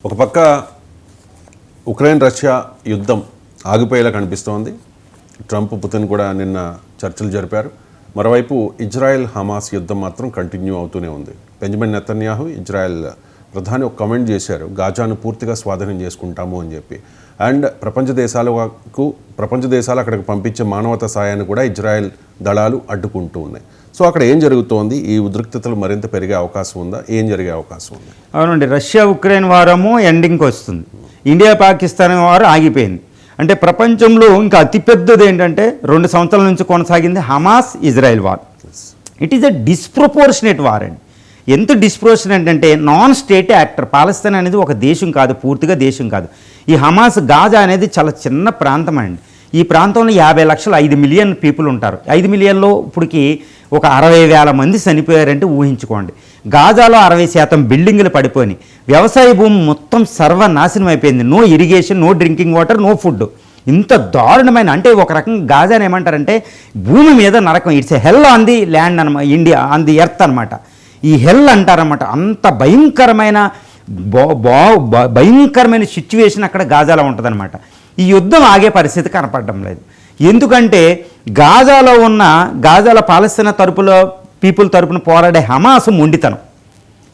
ఒక పక్క Ukraine Russia యుద్ధం ఆగిపోయేలా కనిపిస్తోంది. ట్రంప్ పుతిన్ కూడా నిన్న చర్చలు జరిపారు. మరోవైపు ఇజ్రాయెల్ హమాస్ యుద్ధం మాత్రం కంటిన్యూ అవుతూనే ఉంది. బెంజమిన్ నెతన్యాహు ఇజ్రాయెల్ ప్రధాని ఒక కామెంట్ చేశారు, గాజాను పూర్తిగా స్వాధీనం చేసుకుంటాము అని చెప్పి. అండ్ ప్రపంచ దేశాలు అక్కడికి పంపించే మానవతా సాయాన్ని కూడా ఇజ్రాయెల్ దళాలు అడ్డుకుంటూ ఉన్నాయి. సో అక్కడ ఏం జరుగుతోంది? ఈ ఉద్రిక్తతలు మరింత పెరిగే అవకాశం ఉందా? ఏం జరిగే అవకాశం ఉంది? అవునండి, రష్యా ఉక్రెయిన్ వారము ఎండింగ్కి వస్తుంది. ఇండియా పాకిస్తాన్ వారు ఆగిపోయింది. అంటే ప్రపంచంలో ఇంకా అతిపెద్దది ఏంటంటే 2 సంవత్సరాల నుంచి కొనసాగింది Hamas Israel war. It is a disproportionate war అండి. ఎంత డిస్ప్రపోర్షనేట్ అంటే నాన్ స్టేట్ యాక్టర్. పాలస్తీన్ అనేది ఒక దేశం కాదు, పూర్తిగా దేశం కాదు. ఈ హమాస్ గాజా అనేది చాలా చిన్న ప్రాంతం అండి. ఈ ప్రాంతంలో 50 లక్షలు 5 మిలియన్ పీపుల్ ఉంటారు. 5 మిలియన్లో ఇప్పటికి ఒక 60,000 మంది చనిపోయారంటే ఊహించుకోండి. గాజాలో 60% బిల్డింగులు పడిపోయినాయి. వ్యవసాయ భూమి మొత్తం సర్వనాశనం అయిపోయింది. No irrigation, no drinking water, no food. ఇంత దారుణమైన, అంటే ఒక రకంగా గాజాని ఏమంటారంటే భూమి మీద నరకం. It's a hell on the land అనమాట, ఇండియా ఆన్ ది ఎర్త్ అనమాట. ఈ హెల్ అంటారన్నమాట. అంత భయంకరమైన భయంకరమైన సిచ్యువేషన్ అక్కడ గాజాలో ఉంటుందన్నమాట. ఈ యుద్ధం ఆగే పరిస్థితి కనపడడం లేదు. ఎందుకంటే గాజాలో పాలస్తీనా పీపుల్ తరపున పోరాడే హమాస్ మొండితనం,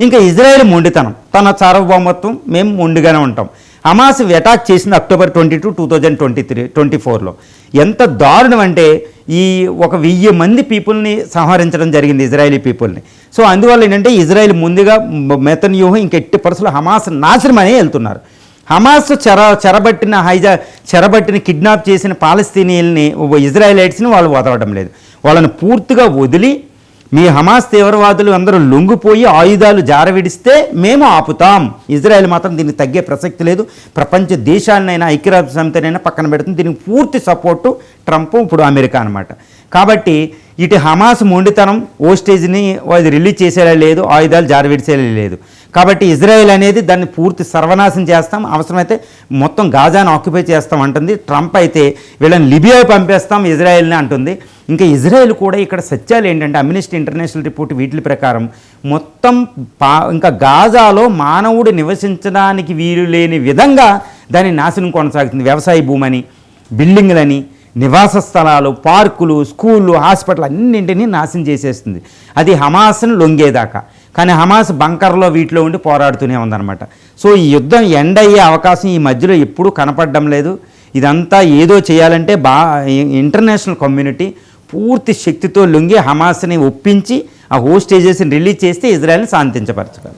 ఇంకా ఇజ్రాయెల్ మొండితనం. తన సార్వభౌమత్వం మేము మొండిగానే ఉంటాం. హమాస్ అటాక్ చేసింది October 22, 2024లో. ఎంత దారుణం అంటే ఈ 1,000 మంది పీపుల్ని సంహరించడం జరిగింది, ఇజ్రాయలీ పీపుల్ని. సో అందువల్ల ఏంటంటే ఇజ్రాయెల్ ముందుగా నెతన్యాహు ఇంక ఎట్టి పరిస్థితుల్లో హమాస్ నాశనం అనే వెళ్తున్నారు. హమాస్ చెరబట్టిన కిడ్నాప్ చేసిన పాలస్తీనియల్ని, ఇజ్రాయలైట్స్ని వాళ్ళు వదలడం లేదు. వాళ్ళని పూర్తిగా వదిలి మీ హమాస్ తీవ్రవాదులు అందరూ లొంగిపోయి ఆయుధాలు జారవిడిస్తే మేము ఆపుతాం. ఇజ్రాయెల్ మాత్రం దీనికి తగ్గే ప్రసక్తి లేదు. ప్రపంచ దేశాలనైనా ఐక్యరాజ్య సమితినైనా పక్కన పెడుతుంది. దీనికి పూర్తి సపోర్టు ట్రంప్, ఇప్పుడు అమెరికా అనమాట. కాబట్టి ఇటు హమాస్ మొండితనం, ఓస్టేజ్ని అది రిలీజ్ చేసేలా లేదు, ఆయుధాలు జారవిడిచేలా లేదు. కాబట్టి ఇజ్రాయెల్ అనేది దాన్ని పూర్తి సర్వనాశనం చేస్తాం, అవసరమైతే మొత్తం గాజాను ఆక్యుపై చేస్తాం అంటుంది. ట్రంప్ అయితే వీళ్ళని లిబియా పంపేస్తాం ఇజ్రాయెల్ని అంటుంది. ఇంకా ఇజ్రాయెల్ కూడా ఇక్కడ సత్యాలు ఏంటంటే అమ్నెస్టీ ఇంటర్నేషనల్ రిపోర్ట్ వీటి ప్రకారం మొత్తం ఇంకా గాజాలో మానవుడు నివసించడానికి వీలు లేని విధంగా దాని నాశనం కొనసాగుతుంది. వ్యవసాయ భూమని, బిల్డింగ్లని, నివాస స్థలాలు, పార్కులు, స్కూళ్ళు, హాస్పిటల్ అన్నింటినీ నాశనం చేసేస్తుంది. అది హమాస్ను లొంగేదాకా. కానీ హమాస్ బంకర్లో వీటిలో ఉండి పోరాడుతూనే ఉందన్నమాట. సో ఈ యుద్ధం ఎండ్ అయ్యే అవకాశం ఈ మధ్యలో ఎప్పుడూ కనపడడం లేదు. ఇదంతా ఏదో చేయాలంటే ఇంటర్నేషనల్ కమ్యూనిటీ పూర్తి శక్తితో లొంగి హమాస్ని ఒప్పించి ఆ హోస్టేజెస్ని రిలీజ్ చేస్తే ఇజ్రాయెల్ని శాంతించపరచగలరు.